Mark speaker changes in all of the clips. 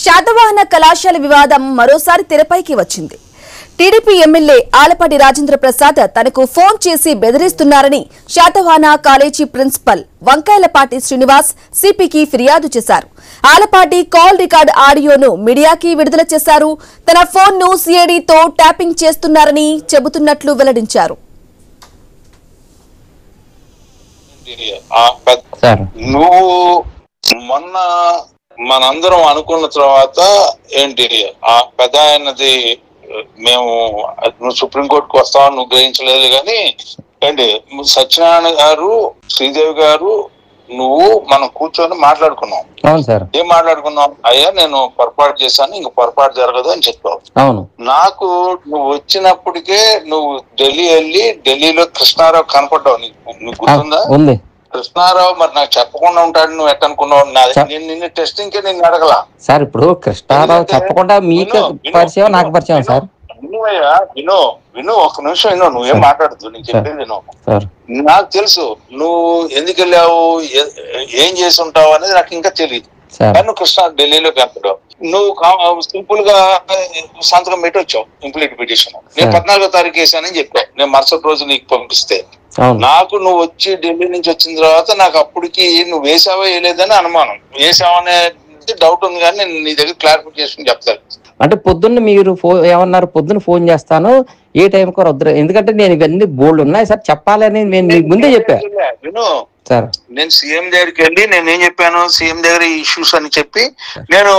Speaker 1: శాతవాహన కళాశాల వివాదం మరోసారి తెరపైకి వచ్చింది. టీడీపీ ఎమ్మెల్యే ఆలపాటి రాజేంద్ర ప్రసాద్ తనకు ఫోన్ చేసి బెదిరిస్తున్నారని శాతవాహన కాలేజీ ప్రిన్సిపల్ వంకాయలపాటి శ్రీనివాస్ సిపికి ఫిర్యాదు చేశారు. ఆలపాటి కాల్ రికార్డ్ ఆడియోను మీడియాకి విడుదల చేశారు. తన ఫోన్ ను సిఐడితో ట్యాపింగ్ చేస్తున్నారని చెబుతున్నట్లు వెల్లడించారు.
Speaker 2: నువ్వు మొన్న మనందరం అనుకున్న తర్వాత ఏంటి ఆ పెద్ద ఆయనది మేము నువ్వు సుప్రీంకోర్టుకు వస్తావని నువ్వు గ్రహించలేదు కానీ ఏంటి సత్యనారాయణ గారు శ్రీదేవి గారు నువ్వు మనం కూర్చొని మాట్లాడుకున్నాం. ఏం మాట్లాడుకున్నాం? అయ్యా నేను పొరపాటు చేశాను, ఇంక పొరపాటు జరగదు అని చెప్పావు. నాకు నువ్వు వచ్చినప్పటికే నువ్వు ఢిల్లీ వెళ్ళి ఢిల్లీలో కృష్ణారావు కనపడ్డావు. నీకు గుర్తుందా? కృష్ణారావు మరి నాకు చెప్పకుండా ఉంటాడు నువ్వు ఎట్టనుకున్నావు? నేను నిన్ను టెస్టింగ్ కే నేను అడగలా సార్. ఇప్పుడు కృష్ణారావు చెప్పకుండా మీకు పరిచయం నాకు పరిచయం సార్. విను ఒక్క నిమిషం విను, నువ్వేం మాట్లాడదు, నేను చెప్పేది విను. నాకు తెలుసు నువ్వు ఎందుకు వెళ్ళావు, ఏం చేసి ఉంటావు అనేది నాకు ఇంకా తెలియదు. కానీ నువ్వు కృష్ణా ఢిల్లీలో కనపడ్డావు. నువ్వు సింపుల్ గా సంతకం పెట్టి వచ్చావు ఇంప్లీట్ పిటిషన్. నేను 14వ తారీఖు వేసానని చెప్పావు. నేను మరుసటి రోజు నీకు పంపిస్తే నాకు నువ్వు వచ్చి ఢిల్లీ నుంచి వచ్చిన తర్వాత నాకు అప్పటికి నువ్వు వేసావా వేయలేదని అనుమానం. వేసావనే డౌట్ ఉంది కానీ నేను నీ దగ్గర క్లారిఫికేషన్ చెప్తాను.
Speaker 3: అంటే పొద్దున్న మీరు ఏమన్నారు? పొద్దున్న ఫోన్ చేస్తాను ఏ టైం కూడా వద్దు, ఎందుకంటే నేను ఇవన్నీ బోల్డ్ ఉన్నాయి సార్ చెప్పాలని నేను మీకు ముందే చెప్పా.
Speaker 2: విను సార్, నేను సీఎం దగ్గరికి వెళ్ళి నేనేం చెప్పాను, సీఎం దగ్గర ఇష్యూస్ అని చెప్పి నేను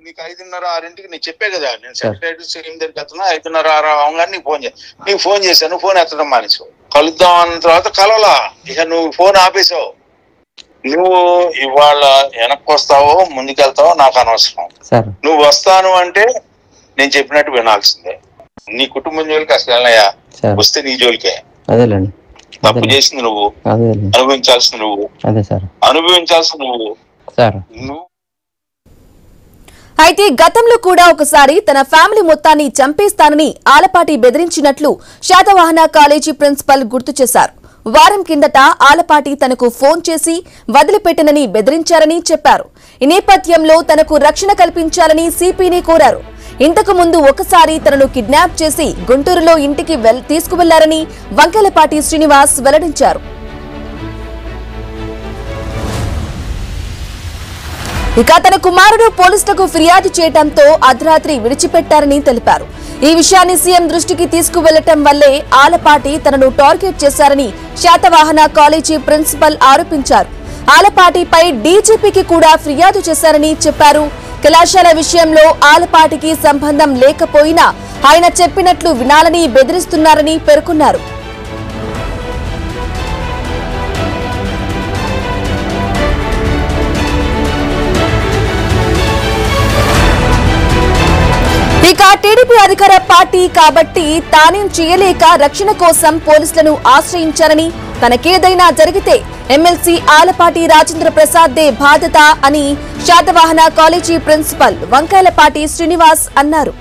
Speaker 2: నీకు 5:30-6ంటికి నేను చెప్పే కదా, నేను సెక్రటరీ సీఎం దగ్గరికి వెళ్తున్నా 5:30-6 అవగానే నీకు ఫోన్ చేశాను. ఫోన్ ఎత్తడం మానేసావు. కలుద్దాం అన్న తర్వాత కలవలా, ఇక నువ్వు ఫోన్ ఆపేసావు. నువ్వు ఇవాళ వెనక్కి వస్తావో ముందుకెళ్తావో నాకు అనవసరం. నువ్వు వస్తాను అంటే నేను చెప్పినట్టు వినాల్సిందే. నీ కుటుంబం జోలికి అసలు వెళ్ళనయ్యా, వస్తే నీ జోలికే. తప్పు చేసింది నువ్వు, అనుభవించాల్సింది నువ్వు,
Speaker 1: అయితే గతంలో కూడా ఒకసారి తన ఫ్యామిలీ మొత్తాన్ని చంపేస్తానని ఆలపాటి బెదిరించినట్లు శాతవాహన కాలేజీ ప్రిన్సిపల్ గుర్తు చేశారు. వారం కిందట ఆలపాటి తనకు ఫోన్ చేసి వదిలిపెట్టనని బెదిరించారని చెప్పారు. ఈ నేపథ్యంలో తనకు రక్షణ కల్పించాలని సిపిని కోరారు. ఇంతకు ముందు ఒకసారి తనను కిడ్నాప్ చేసి గుంటూరులో ఇంటికి తీసుకువెళ్లారని వంకాయలపాటి శ్రీనివాస్ వెల్లడించారు. ఇక తన కుమారుడు పోలీసులకు ఫిర్యాదు చేయడంతో అర్ధరాత్రి విడిచిపెట్టారని తెలిపారు. ఈ విషయాన్ని సీఎం దృష్టికి తీసుకువెళ్లటం వల్లే ఆలపాటి తనను టార్గెట్ చేశారని శాతవాహన కాలేజీ ప్రిన్సిపల్ ఆరోపించారు. ఆలపాటిపై డీజీపీకి కూడా ఫిర్యాదు చేశారని చెప్పారు. కళాశాల విషయంలో ఆలపాటికి సంబంధం లేకపోయినా ఆయన చెప్పినట్లు వినాలని బెదిరిస్తున్నారని పేర్కొన్నారు. ఇక టీడీపీ అధికార పార్టీ కాబట్టి తానేం చేయలేక రక్షణ కోసం పోలీసులను ఆశ్రయించారని, తనకేదైనా జరిగితే ఎమ్మెల్సీ ఆలపాటి రాజేంద్ర ప్రసాద్దే బాధ్యత అని శాతవాహన కాలేజీ ప్రిన్సిపల్ వంకాయలపాటి శ్రీనివాస్ అన్నారు.